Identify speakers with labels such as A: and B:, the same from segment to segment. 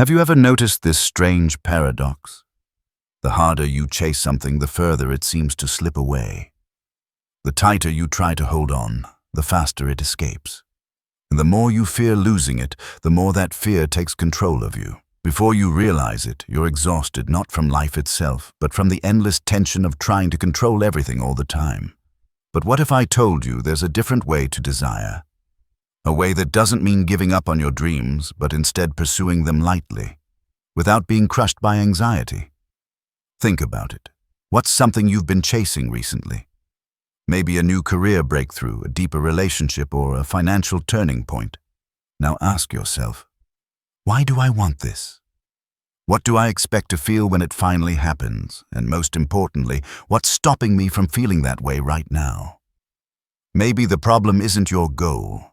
A: Have you ever noticed this strange paradox? The harder you chase something, the further it seems to slip away. The tighter you try to hold on, the faster it escapes. And the more you fear losing it, the more that fear takes control of you. Before you realize it, you're exhausted not from life itself, but from the endless tension of trying to control everything all the time. But what if I told you there's a different way to desire? A way that doesn't mean giving up on your dreams, but instead pursuing them lightly, without being crushed by anxiety. Think about it. What's something you've been chasing recently? Maybe a new career breakthrough, a deeper relationship, or a financial turning point. Now ask yourself, why do I want this? What do I expect to feel when it finally happens? And most importantly, what's stopping me from feeling that way right now? Maybe the problem isn't your goal.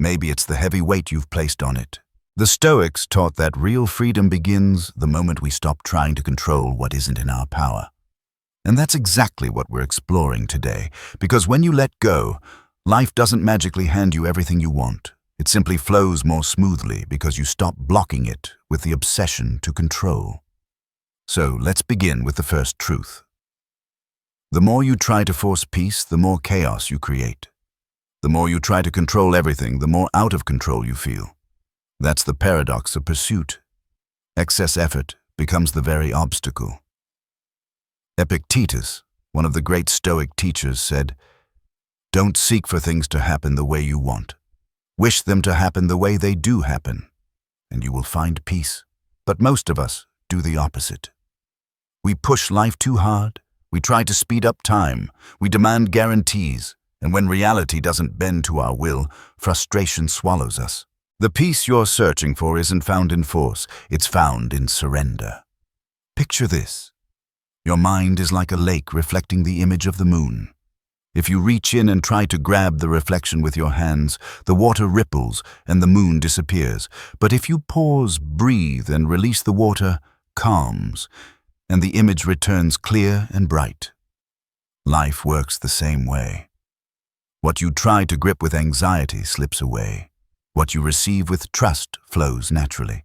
A: Maybe it's the heavy weight you've placed on it. The Stoics taught that real freedom begins the moment we stop trying to control what isn't in our power. And that's exactly what we're exploring today, because when you let go, life doesn't magically hand you everything you want. It simply flows more smoothly because you stop blocking it with the obsession to control. So let's begin with the first truth. The more you try to force peace, the more chaos you create. The more you try to control everything, the more out of control you feel. That's the paradox of pursuit. Excess effort becomes the very obstacle. Epictetus, one of the great Stoic teachers, said, "Don't seek for things to happen the way you want. Wish them to happen the way they do happen, and you will find peace." But most of us do the opposite. We push life too hard, we try to speed up time, we demand guarantees, and when reality doesn't bend to our will, frustration swallows us. The peace you're searching for isn't found in force, it's found in surrender. Picture this. Your mind is like a lake reflecting the image of the moon. If you reach in and try to grab the reflection with your hands, the water ripples and the moon disappears. But if you pause, breathe, and release the water, calms, and the image returns clear and bright. Life works the same way. What you try to grip with anxiety slips away. What you receive with trust flows naturally.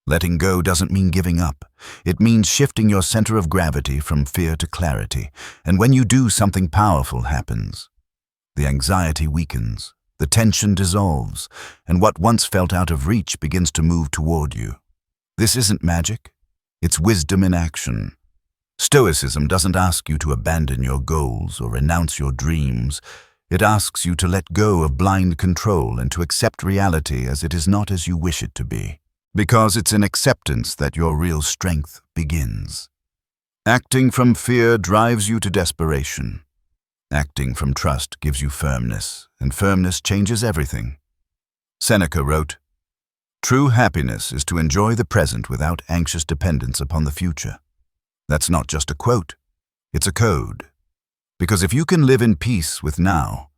A: Letting go doesn't mean giving up. It means shifting your center of gravity from fear to clarity. And when you do, something powerful happens. The anxiety weakens, the tension dissolves, and what once felt out of reach begins to move toward you. This isn't magic. It's wisdom in action. Stoicism doesn't ask you to abandon your goals or renounce your dreams. It asks you to let go of blind control and to accept reality as it is not as you wish it to be. Because it's in acceptance that your real strength begins. Acting from fear drives you to desperation. Acting from trust gives you firmness, and firmness changes everything. Seneca wrote, "True happiness is to enjoy the present without anxious dependence upon the future." That's not just a quote, it's a code. Because if you can live in peace with now,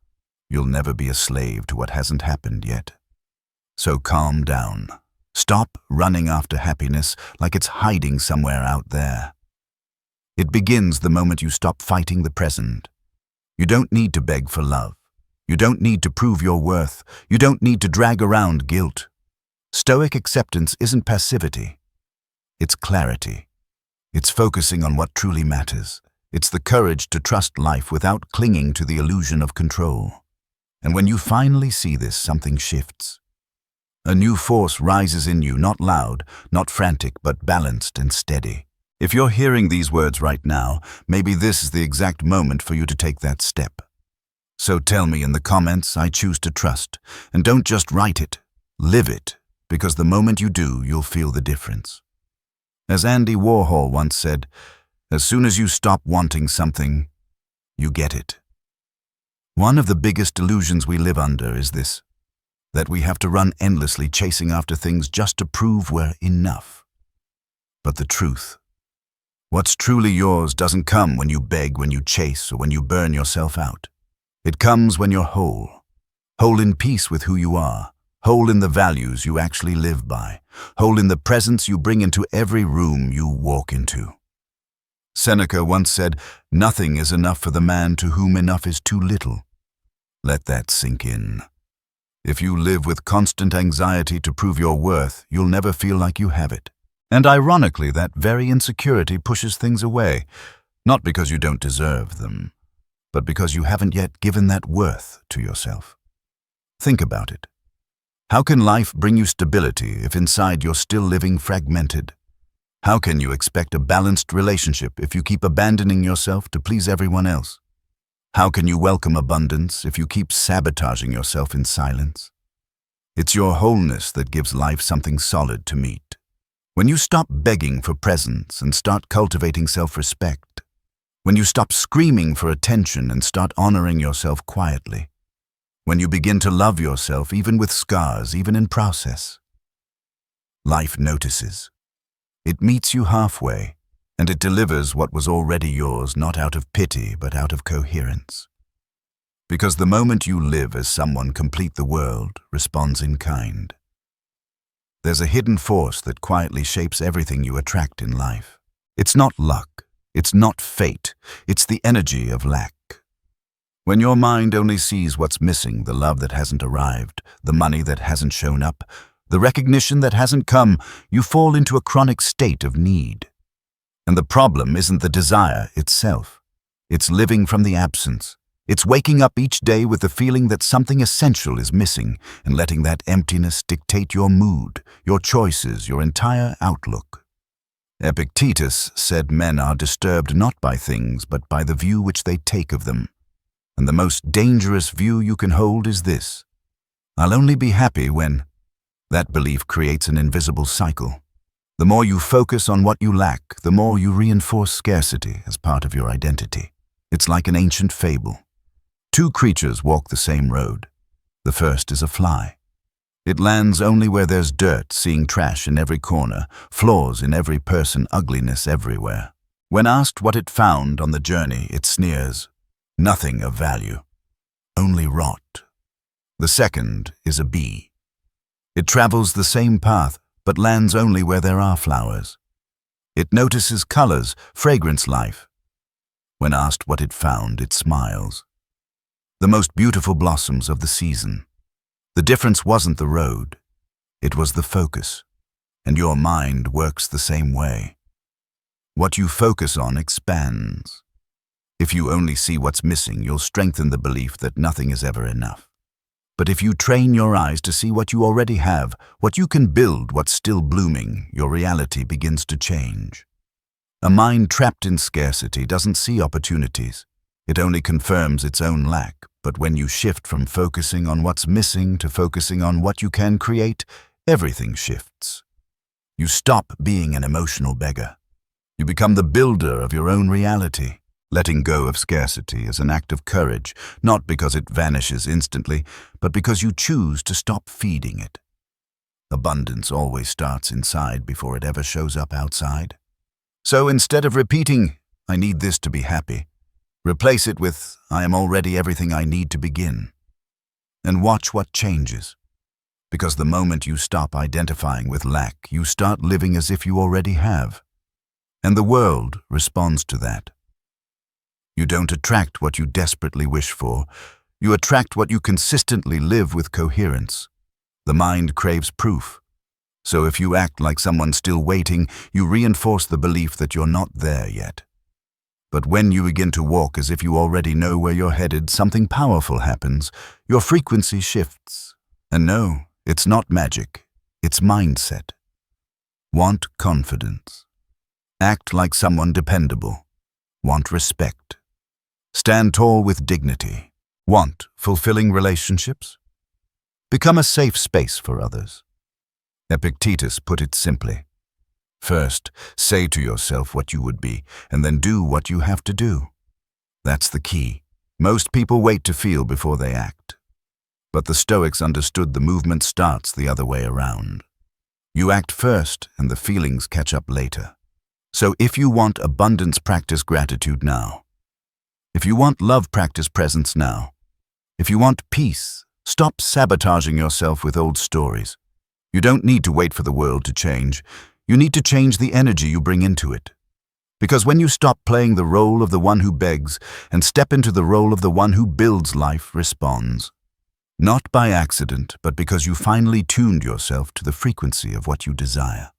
A: you'll never be a slave to what hasn't happened yet. So calm down. Stop running after happiness like it's hiding somewhere out there. It begins the moment you stop fighting the present. You don't need to beg for love. You don't need to prove your worth. You don't need to drag around guilt. Stoic acceptance isn't passivity. It's clarity. It's focusing on what truly matters. It's the courage to trust life without clinging to the illusion of control. And when you finally see this, something shifts. A new force rises in you, not loud, not frantic, but balanced and steady. If you're hearing these words right now, maybe this is the exact moment for you to take that step. So tell me in the comments, "I choose to trust." And don't just write it, live it, because the moment you do, you'll feel the difference. As Andy Warhol once said, as soon as you stop wanting something, you get it. One of the biggest illusions we live under is this, that we have to run endlessly chasing after things just to prove we're enough. But the truth, what's truly yours doesn't come when you beg, when you chase, or when you burn yourself out. It comes when you're whole. Whole in peace with who you are. Whole in the values you actually live by. Whole in the presence you bring into every room you walk into. Seneca once said, "Nothing is enough for the man to whom enough is too little." Let that sink in. If you live with constant anxiety to prove your worth, you'll never feel like you have it. And ironically, that very insecurity pushes things away, not because you don't deserve them, but because you haven't yet given that worth to yourself. Think about it. How can life bring you stability if inside you're still living fragmented? How can you expect a balanced relationship if you keep abandoning yourself to please everyone else? How can you welcome abundance if you keep sabotaging yourself in silence? It's your wholeness that gives life something solid to meet. When you stop begging for presents and start cultivating self-respect, when you stop screaming for attention and start honoring yourself quietly, when you begin to love yourself even with scars, even in process, life notices. It meets you halfway, and it delivers what was already yours, not out of pity, but out of coherence. Because the moment you live as someone complete, the world responds in kind. There's a hidden force that quietly shapes everything you attract in life. It's not luck, it's not fate, it's the energy of lack. When your mind only sees what's missing, the love that hasn't arrived, the money that hasn't shown up, the recognition that hasn't come, you fall into a chronic state of need. And the problem isn't the desire itself. It's living from the absence. It's waking up each day with the feeling that something essential is missing and letting that emptiness dictate your mood, your choices, your entire outlook. Epictetus said men are disturbed not by things but by the view which they take of them. And the most dangerous view you can hold is this: I'll only be happy when. That belief creates an invisible cycle. The more you focus on what you lack, the more you reinforce scarcity as part of your identity. It's like an ancient fable. Two creatures walk the same road. The first is a fly. It lands only where there's dirt, seeing trash in every corner, flaws in every person, ugliness everywhere. When asked what it found on the journey, it sneers, nothing of value, only rot. The second is a bee. It travels the same path, but lands only where there are flowers. It notices colors, fragrance, life. When asked what it found, it smiles. The most beautiful blossoms of the season. The difference wasn't the road, it was the focus. And your mind works the same way. What you focus on expands. If you only see what's missing, you'll strengthen the belief that nothing is ever enough. But if you train your eyes to see what you already have, what you can build, what's still blooming, your reality begins to change. A mind trapped in scarcity doesn't see opportunities. It only confirms its own lack. But when you shift from focusing on what's missing to focusing on what you can create, everything shifts. You stop being an emotional beggar. You become the builder of your own reality. Letting go of scarcity is an act of courage, not because it vanishes instantly, but because you choose to stop feeding it. Abundance always starts inside before it ever shows up outside. So instead of repeating, "I need this to be happy," replace it with, "I am already everything I need to begin." And watch what changes. Because the moment you stop identifying with lack, you start living as if you already have. And the world responds to that. You don't attract what you desperately wish for. You attract what you consistently live with coherence. The mind craves proof. So if you act like someone still waiting, you reinforce the belief that you're not there yet. But when you begin to walk as if you already know where you're headed, something powerful happens. Your frequency shifts. And no, it's not magic. It's mindset. Want confidence. Act like someone dependable. Want respect. Stand tall with dignity. Want fulfilling relationships. Become a safe space for others. Epictetus put it simply. First, say to yourself what you would be, and then do what you have to do. That's the key. Most people wait to feel before they act. But the Stoics understood the movement starts the other way around. You act first, and the feelings catch up later. So if you want abundance, practice gratitude now. If you want love, practice presence now. If you want peace, stop sabotaging yourself with old stories. You don't need to wait for the world to change. You need to change the energy you bring into it. Because when you stop playing the role of the one who begs and step into the role of the one who builds, life responds. Not by accident, but because you finally tuned yourself to the frequency of what you desire.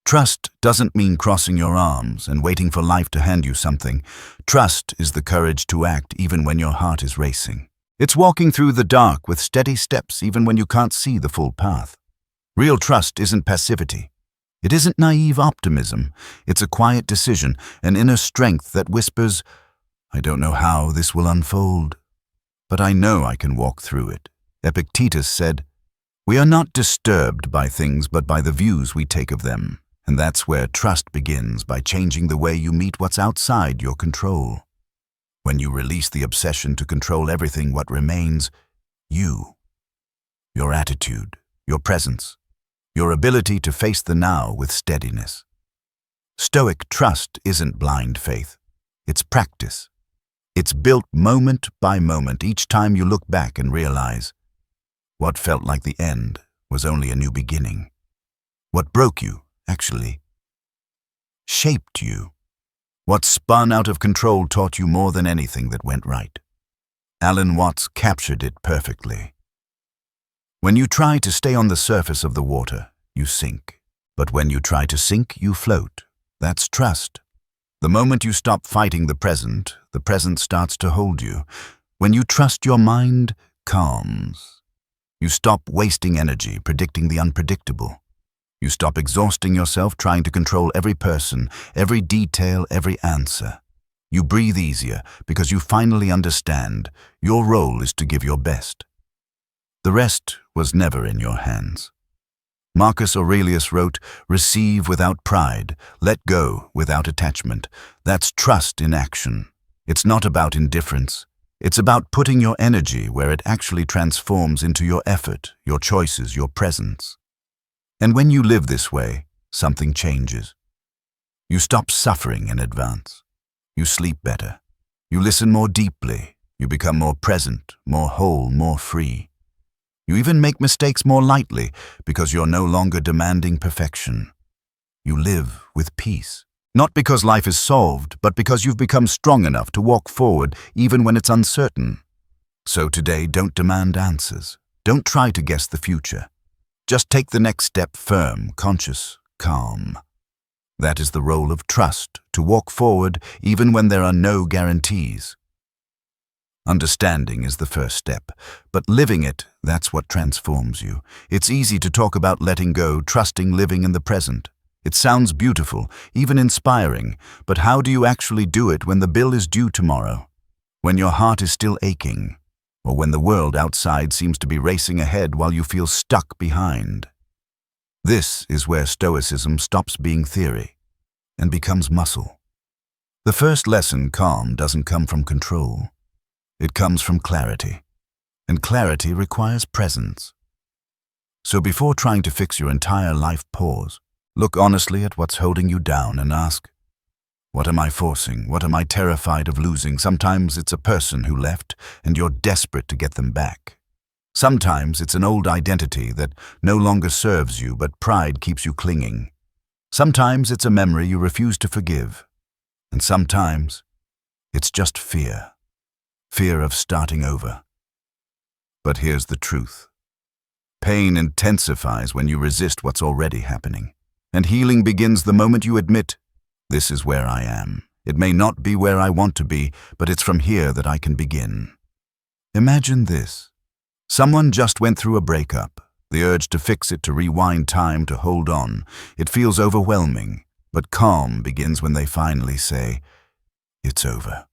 A: Trust doesn't mean crossing your arms and waiting for life to hand you something. Trust is the courage to act even when your heart is racing. It's walking through the dark with steady steps even when you can't see the full path. Real trust isn't passivity. It isn't naive optimism. It's a quiet decision, an inner strength that whispers, "I don't know how this will unfold, but I know I can walk through it." Epictetus said, "We are not disturbed by things but by the views we take of them." And that's where trust begins, by changing the way you meet what's outside your control. When you release the obsession to control everything, what remains? You. Your attitude, your presence, your ability to face the now with steadiness. Stoic trust isn't blind faith. It's practice. It's built moment by moment, each time you look back and realize what felt like the end was only a new beginning. What broke you, actually, shaped you. What spun out of control taught you more than anything that went right. Alan Watts captured it perfectly. When you try to stay on the surface of the water, you sink. But when you try to sink, you float. That's trust. The moment you stop fighting the present starts to hold you. When you trust, your mind calms. You stop wasting energy predicting the unpredictable. You stop exhausting yourself trying to control every person, every detail, every answer. You breathe easier because you finally understand your role is to give your best. The rest was never in your hands. Marcus Aurelius wrote, "Receive without pride, let go without attachment." That's trust in action. It's not about indifference. It's about putting your energy where it actually transforms into your effort, your choices, your presence. And when you live this way, something changes. You stop suffering in advance. You sleep better. You listen more deeply. You become more present, more whole, more free. You even make mistakes more lightly because you're no longer demanding perfection. You live with peace. Not because life is solved, but because you've become strong enough to walk forward even when it's uncertain. So today, don't demand answers. Don't try to guess the future. Just take the next step firm, conscious, calm. That is the role of trust, to walk forward even when there are no guarantees. Understanding is the first step, but living it, that's what transforms you. It's easy to talk about letting go, trusting, living in the present. It sounds beautiful, even inspiring, but how do you actually do it when the bill is due tomorrow? When your heart is still aching? Or when the world outside seems to be racing ahead while you feel stuck behind? This is where stoicism stops being theory and becomes muscle. The first lesson, calm, doesn't come from control. It comes from clarity, and clarity requires presence. So before trying to fix your entire life, pause. Look honestly at what's holding you down and ask, what am I forcing? What am I terrified of losing? Sometimes it's a person who left and you're desperate to get them back. Sometimes it's an old identity that no longer serves you, but pride keeps you clinging. Sometimes it's a memory you refuse to forgive. And sometimes it's just fear. Fear of starting over. But here's the truth. Pain intensifies when you resist what's already happening. And healing begins the moment you admit, this is where I am. It may not be where I want to be, but it's from here that I can begin. Imagine this. Someone just went through a breakup. The urge to fix it, to rewind time, to hold on. It feels overwhelming, but calm begins when they finally say, it's over.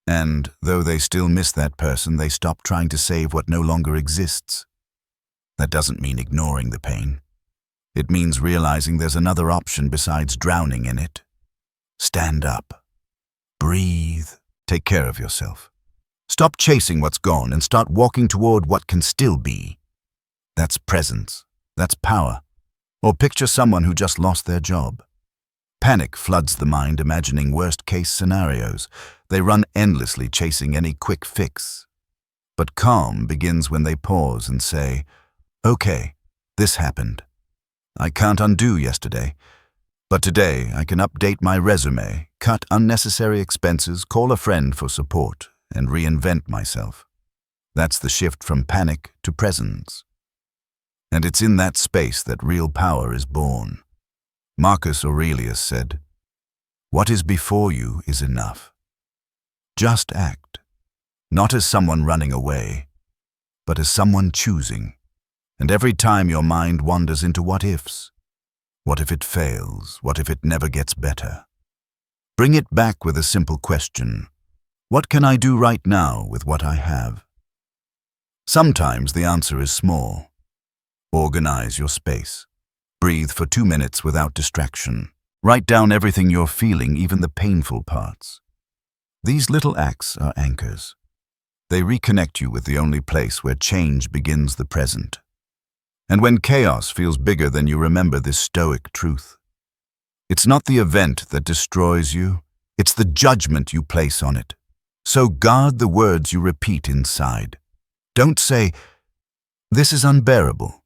A: And though they still miss that person, they stop trying to save what no longer exists. That doesn't mean ignoring the pain. It means realizing there's another option besides drowning in it. Stand up. Breathe. Take care of yourself. Stop chasing what's gone and start walking toward what can still be. That's presence. That's power. Or picture someone who just lost their job. Panic floods the mind, imagining worst-case scenarios. They run endlessly, chasing any quick fix. But calm begins when they pause and say, okay, this happened. I can't undo yesterday, but today I can update my resume, cut unnecessary expenses, call a friend for support, and reinvent myself. That's the shift from panic to presence. And it's in that space that real power is born. Marcus Aurelius said, "What is before you is enough." Just act, not as someone running away, but as someone choosing. And every time your mind wanders into what ifs, what if it fails? What if it never gets better? Bring it back with a simple question. What can I do right now with what I have? Sometimes the answer is small. Organize your space. Breathe for 2 minutes without distraction. Write down everything you're feeling, even the painful parts. These little acts are anchors. They reconnect you with the only place where change begins, the present. And when chaos feels bigger than you, remember this stoic truth. It's not the event that destroys you, it's the judgment you place on it. So guard the words you repeat inside. Don't say, "This is unbearable."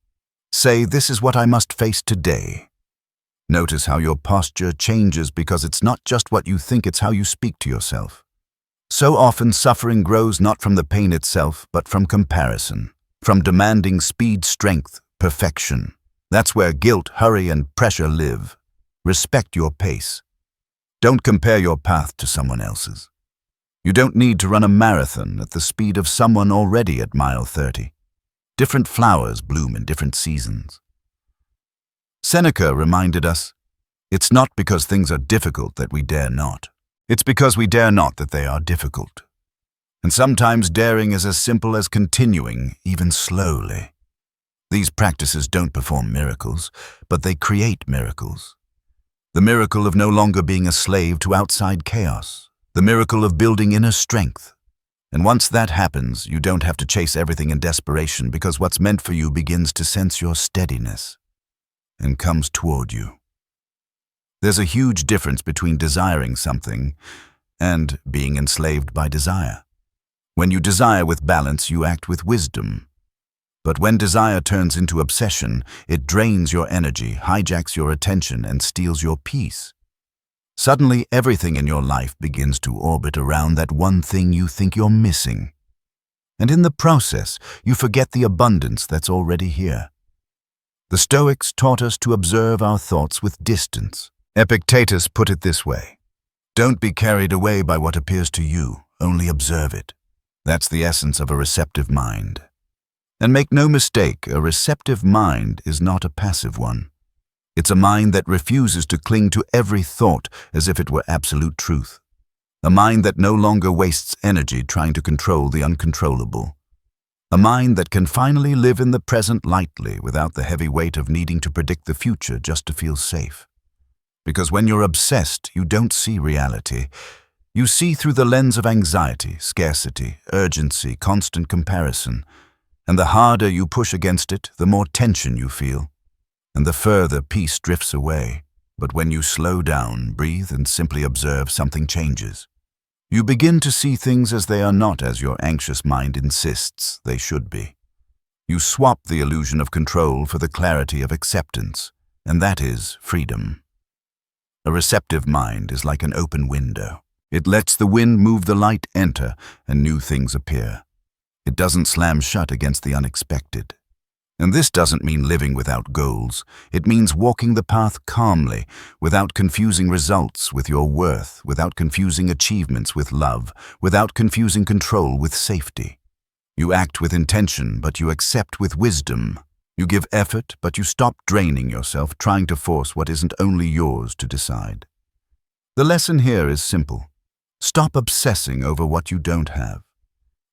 A: Say, "This is what I must face today." Notice how your posture changes, because it's not just what you think, it's how you speak to yourself. So often suffering grows not from the pain itself, but from comparison, from demanding speed, strength, perfection. That's where guilt, hurry, and pressure live. Respect your pace. Don't compare your path to someone else's. You don't need to run a marathon at the speed of someone already at mile 30. Different flowers bloom in different seasons. Seneca reminded us, it's not because things are difficult that we dare not. It's because we dare not that they are difficult. And sometimes daring is as simple as continuing, even slowly. These practices don't perform miracles, but they create miracles. The miracle of no longer being a slave to outside chaos. The miracle of building inner strength. And once that happens, you don't have to chase everything in desperation, because what's meant for you begins to sense your steadiness and comes toward you. There's a huge difference between desiring something and being enslaved by desire. When you desire with balance, you act with wisdom. But when desire turns into obsession, it drains your energy, hijacks your attention, and steals your peace. Suddenly, everything in your life begins to orbit around that one thing you think you're missing. And in the process, you forget the abundance that's already here. The Stoics taught us to observe our thoughts with distance. Epictetus put it this way: "Don't be carried away by what appears to you, only observe it." That's the essence of a receptive mind. And make no mistake, a receptive mind is not a passive one. It's a mind that refuses to cling to every thought as if it were absolute truth. A mind that no longer wastes energy trying to control the uncontrollable. A mind that can finally live in the present lightly without the heavy weight of needing to predict the future just to feel safe. Because when you're obsessed, you don't see reality. You see through the lens of anxiety, scarcity, urgency, constant comparison. And the harder you push against it, the more tension you feel. And the further peace drifts away. But when you slow down, breathe, and simply observe, something changes. You begin to see things as they are, not as your anxious mind insists they should be. You swap the illusion of control for the clarity of acceptance, and that is freedom. A receptive mind is like an open window. It lets the wind move, the light enter, and new things appear. It doesn't slam shut against the unexpected. And this doesn't mean living without goals. It means walking the path calmly, without confusing results with your worth, without confusing achievements with love, without confusing control with safety. You act with intention, but you accept with wisdom. You give effort, but you stop draining yourself trying to force what isn't only yours to decide. The lesson here is simple. Stop obsessing over what you don't have.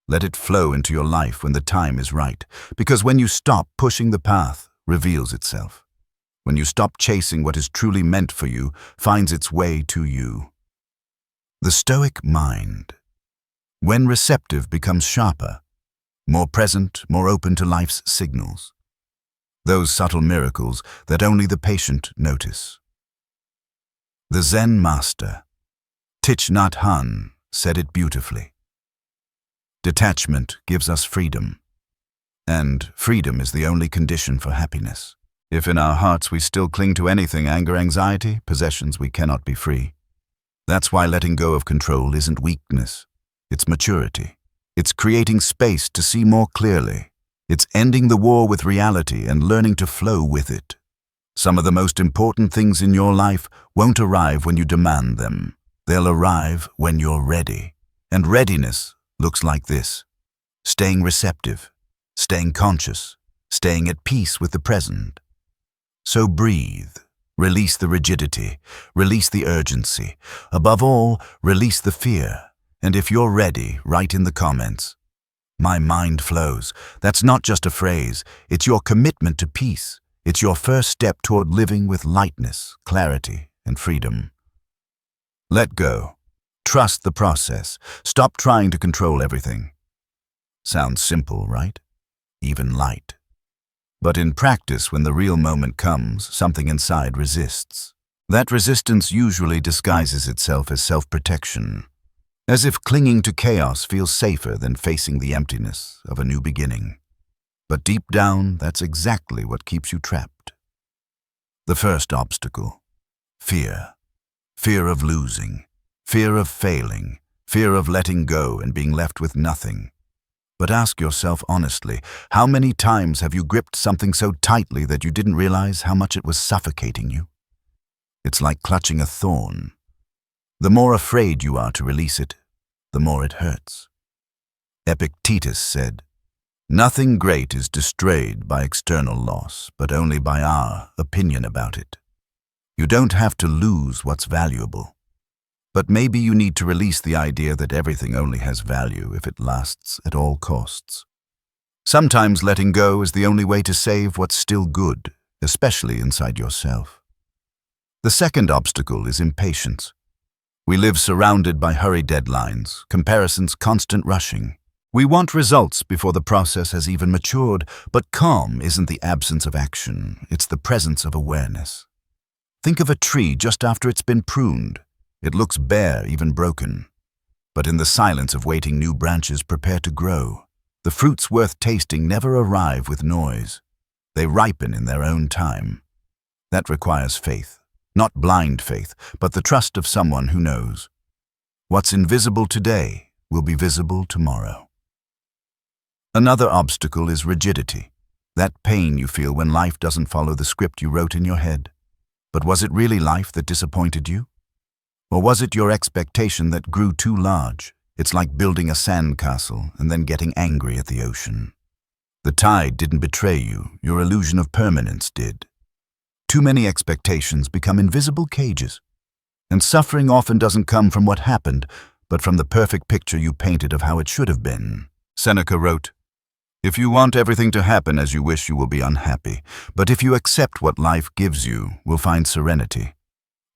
A: Let it flow into your life when the time is right, because when you stop pushing, the path reveals itself. When you stop chasing, what is truly meant for you finds its way to you. The Stoic mind. When receptive, becomes sharper, more present, more open to life's signals. Those subtle miracles that only the patient notice. The Zen master, Thich Nhat Hanh, said it beautifully. Detachment gives us freedom, and freedom is the only condition for happiness. If in our hearts we still cling to anything, anger, anxiety, possessions, we cannot be free. That's why letting go of control isn't weakness, it's maturity. It's creating space to see more clearly. It's ending the war with reality and learning to flow with it. Some of the most important things in your life won't arrive when you demand them. They'll arrive when you're ready. And readiness looks like this: staying receptive, staying conscious, staying at peace with the present. So breathe. Release the rigidity. Release the urgency. Above all, release the fear. And if you're ready, write in the comments, "My mind flows." That's not just a phrase. It's your commitment to peace. It's your first step toward living with lightness, clarity, and freedom. Let go. Trust the process. Stop trying to control everything. Sounds simple, right? Even light. But in practice, when the real moment comes, something inside resists. That resistance usually disguises itself as self-protection, as if clinging to chaos feels safer than facing the emptiness of a new beginning. But deep down, that's exactly what keeps you trapped. The first obstacle: fear. Fear of losing, fear of failing, fear of letting go and being left with nothing. But ask yourself honestly, how many times have you gripped something so tightly that you didn't realize how much it was suffocating you? It's like clutching a thorn. The more afraid you are to release it, the more it hurts. Epictetus said, "Nothing great is destroyed by external loss, but only by our opinion about it." You don't have to lose what's valuable. But maybe you need to release the idea that everything only has value if it lasts at all costs. Sometimes letting go is the only way to save what's still good, especially inside yourself. The second obstacle is impatience. We live surrounded by hurried deadlines, comparisons, constant rushing. We want results before the process has even matured, but calm isn't the absence of action, it's the presence of awareness. Think of a tree just after it's been pruned. It looks bare, even broken. But in the silence of waiting, new branches prepare to grow. The fruits worth tasting never arrive with noise. They ripen in their own time. That requires faith. Not blind faith, but the trust of someone who knows. What's invisible today will be visible tomorrow. Another obstacle is rigidity. That pain you feel when life doesn't follow the script you wrote in your head. But was it really life that disappointed you? Or was it your expectation that grew too large? It's like building a sandcastle and then getting angry at the ocean. The tide didn't betray you, your illusion of permanence did. Too many expectations become invisible cages. And suffering often doesn't come from what happened, but from the perfect picture you painted of how it should have been. Seneca wrote, "If you want everything to happen as you wish, you will be unhappy. But if you accept what life gives you, will find serenity."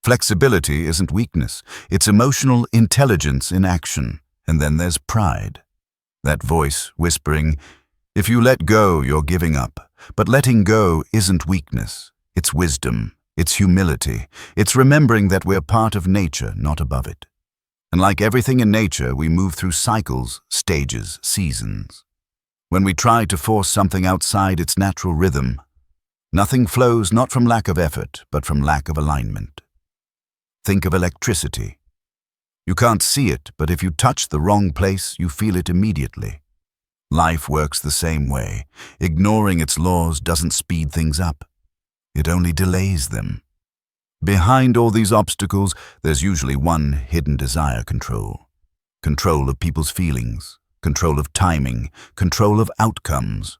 A: Flexibility isn't weakness, it's emotional intelligence in action. And then there's pride. That voice whispering, "If you let go, you're giving up." But letting go isn't weakness. It's wisdom. It's humility. It's remembering that we're part of nature, not above it. And like everything in nature, we move through cycles, stages, seasons. When we try to force something outside its natural rhythm, nothing flows not from lack of effort, but from lack of alignment. Think of electricity. You can't see it, but if you touch the wrong place, you feel it immediately. Life works the same way. Ignoring its laws doesn't speed things up. It only delays them. Behind all these obstacles, there's usually one hidden desire: control. Control of people's feelings, control of timing, control of outcomes.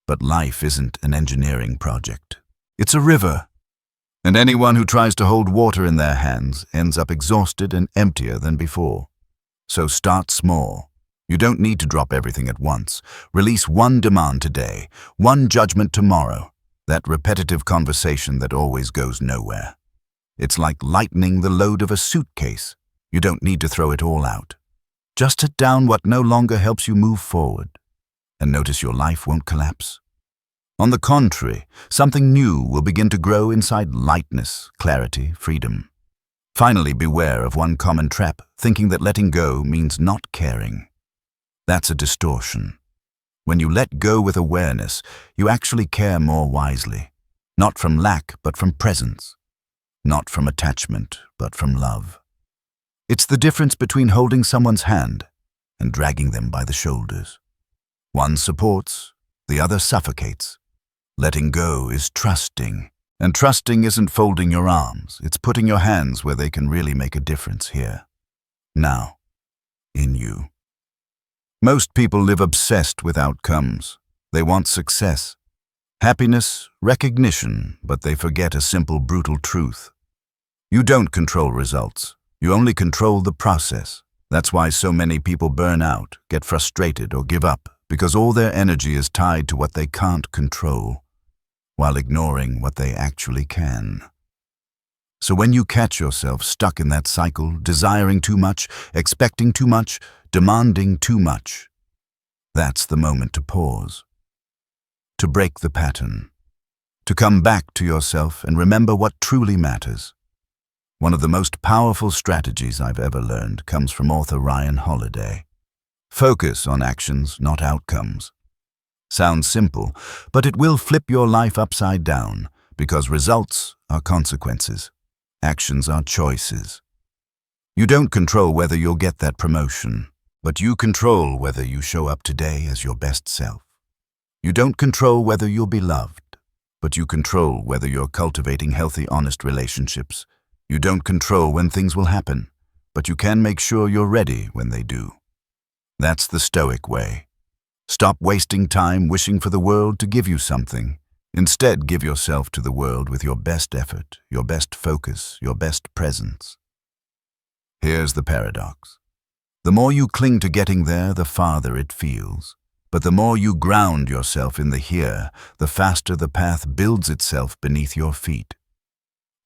A: But life isn't an engineering project. It's a river. And anyone who tries to hold water in their hands ends up exhausted and emptier than before. So start small. You don't need to drop everything at once. Release one demand today, one judgment tomorrow. That repetitive conversation that always goes nowhere. It's like lightening the load of a suitcase. You don't need to throw it all out. Just set down what no longer helps you move forward. And notice your life won't collapse. On the contrary, something new will begin to grow inside: lightness, clarity, freedom. Finally, beware of one common trap: thinking that letting go means not caring. That's a distortion. When you let go with awareness, you actually care more wisely. Not from lack, but from presence. Not from attachment, but from love. It's the difference between holding someone's hand and dragging them by the shoulders. One supports, the other suffocates. Letting go is trusting, and trusting isn't folding your arms, it's putting your hands where they can really make a difference here. Now, in you. Most people live obsessed with outcomes. They want success, happiness, recognition, but they forget a simple, brutal truth. You don't control results. You only control the process. That's why so many people burn out, get frustrated, or give up, because all their energy is tied to what they can't control, while ignoring what they actually can. So when you catch yourself stuck in that cycle, desiring too much, expecting too much, demanding too much, that's the moment to pause, to break the pattern, to come back to yourself and remember what truly matters. One of the most powerful strategies I've ever learned comes from author Ryan Holiday. Focus on actions, not outcomes. Sounds simple, but it will flip your life upside down, because results are consequences. Actions are choices. You don't control whether you'll get that promotion, but you control whether you show up today as your best self. You don't control whether you'll be loved, but you control whether you're cultivating healthy, honest relationships. You don't control when things will happen, but you can make sure you're ready when they do. That's the Stoic way. Stop wasting time wishing for the world to give you something. Instead, give yourself to the world with your best effort, your best focus, your best presence. Here's the paradox. The more you cling to getting there, the farther it feels. But the more you ground yourself in the here, the faster the path builds itself beneath your feet.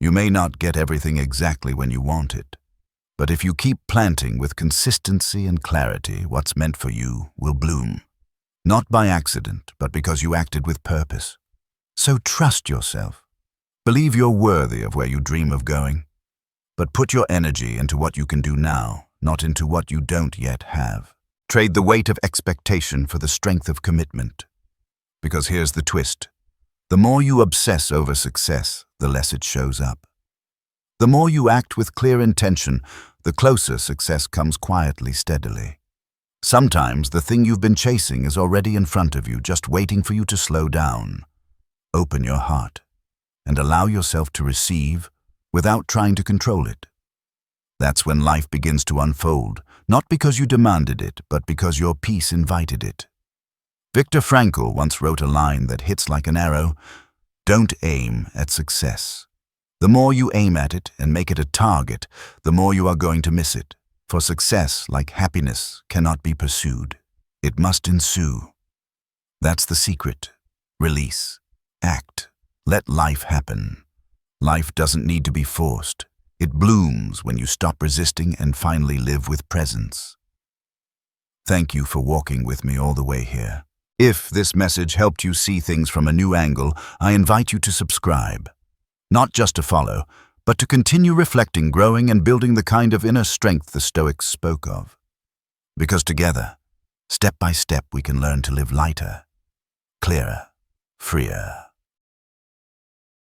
A: You may not get everything exactly when you want it, but if you keep planting with consistency and clarity, what's meant for you will bloom. Not by accident, but because you acted with purpose. So trust yourself. Believe you're worthy of where you dream of going. But put your energy into what you can do now, not into what you don't yet have. Trade the weight of expectation for the strength of commitment. Because here's the twist. The more you obsess over success, the less it shows up. The more you act with clear intention, the closer success comes quietly, steadily. Sometimes the thing you've been chasing is already in front of you, just waiting for you to slow down. Open your heart and allow yourself to receive without trying to control it. That's when life begins to unfold, not because you demanded it, but because your peace invited it. Viktor Frankl once wrote a line that hits like an arrow: "Don't aim at success. The more you aim at it and make it a target, the more you are going to miss it. For success, like happiness, cannot be pursued. It must ensue." That's the secret. Release. Act. Let life happen. Life doesn't need to be forced. It blooms when you stop resisting and finally live with presence. Thank you for walking with me all the way here. If this message helped you see things from a new angle, I invite you to subscribe. Not just to follow, but to continue reflecting, growing, and building the kind of inner strength the Stoics spoke of. Because together, step by step, we can learn to live lighter, clearer, freer.